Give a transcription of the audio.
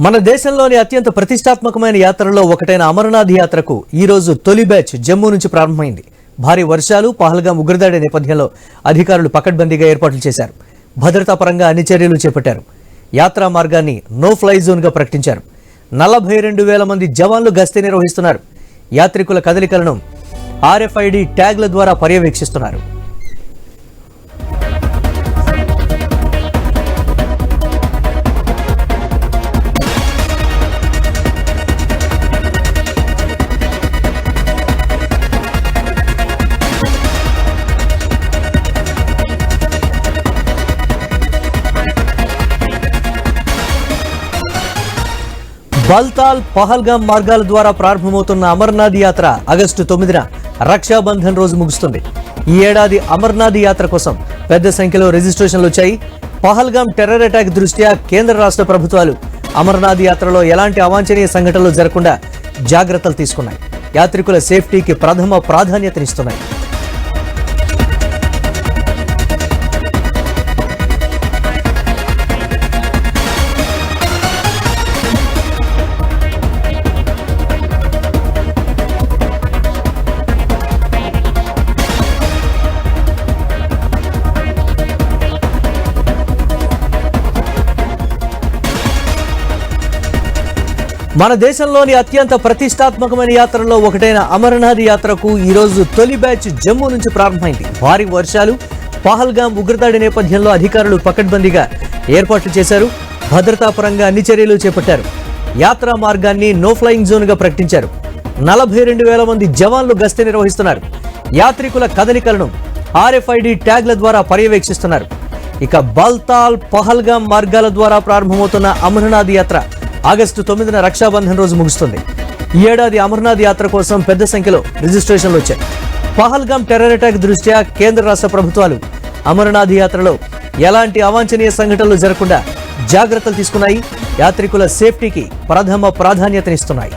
మన దేశంలోని అత్యంత ప్రతిష్టాత్మకమైన యాత్రల్లో ఒకటైన అమరనాథ్ యాత్రకు ఈ రోజు తొలి బ్యాచ్ జమ్మూ నుంచి ప్రారంభమైంది. భారీ వర్షాలు, పహల్గాం ఉగ్రదాడి నేపథ్యంలో అధికారులు పకడ్బందీగా ఏర్పాట్లు చేశారు. భద్రతా పరంగా అన్ని చర్యలు చేపట్టారు. యాత్రా మార్గాన్ని నో ఫ్లై జోన్ గా ప్రకటించారు. 42,000 మంది జవాన్లు గస్తీ నిర్వహిస్తున్నారు. యాత్రికుల కదలికలను RFID ట్యాగ్ల ద్వారా పర్యవేక్షిస్తున్నారు. బల్తాల్, పహల్గాం మార్గాల ద్వారా ప్రారంభమవుతున్న అమర్నాథ్ యాత్ర ఆగస్టు 9న రక్షాబంధన్ రోజు ముగుస్తుంది. ఈ ఏడాది అమర్నాథ్ యాత్ర కోసం పెద్ద సంఖ్యలో రిజిస్ట్రేషన్లు వచ్చాయి. పహల్గాం టెర్రర్ అటాక్ దృష్ట్యా కేంద్ర రాష్ట్ర ప్రభుత్వాలు అమర్నాథ్ యాత్రలో ఎలాంటి అవాంఛనీయ సంఘటనలు జరగకుండా జాగ్రత్తలు తీసుకున్నాయి. యాత్రికుల సేఫ్టీకి ప్రథమ ప్రాధాన్యతనిస్తున్నాయి. మన దేశంలోని అత్యంత ప్రతిష్టాత్మకమైన యాత్రల్లో ఒకటైన అమరనాథ్ యాత్రకు ఈ రోజు తొలి బ్యాచ్ జమ్మూ నుంచి ప్రారంభమైంది. భారీ వర్షాలు, పహల్గాం ఉగ్రదాడి నేపథ్యంలో అధికారులు పకడ్బందీగా ఏర్పాట్లు చేశారు. భద్రతా పరంగా అన్ని చర్యలు చేపట్టారు. యాత్రా మార్గాన్ని నో ఫ్లయింగ్ జోన్ గా ప్రకటించారు. 42,000 మంది జవాన్లు గస్తీ నిర్వహిస్తున్నారు. యాత్రికుల కదలికలను RFID ట్యాగ్ల ద్వారా పర్యవేక్షిస్తున్నారు. ఇక బల్తాల్, పహల్గాం మార్గాల ద్వారా ప్రారంభమవుతున్న అమరనాథ్ యాత్ర ఆగస్టు 9న రక్షాబంధన్ రోజు ముగుస్తుంది. ఈ ఏడాది అమర్నాథ్ యాత్ర కోసం పెద్ద సంఖ్యలో రిజిస్ట్రేషన్లు వచ్చాయి. పహల్గాం టెర్రర్ అటాక్ దృష్ట్యా కేంద్ర రాష్ట్ర ప్రభుత్వాలు అమర్నాథ్ యాత్రలో ఎలాంటి అవాంఛనీయ సంఘటనలు జరగకుండా జాగ్రత్తలు తీసుకున్నాయి. యాత్రికుల సేఫ్టీకి ప్రథమ ప్రాధాన్యతనిస్తున్నాయి.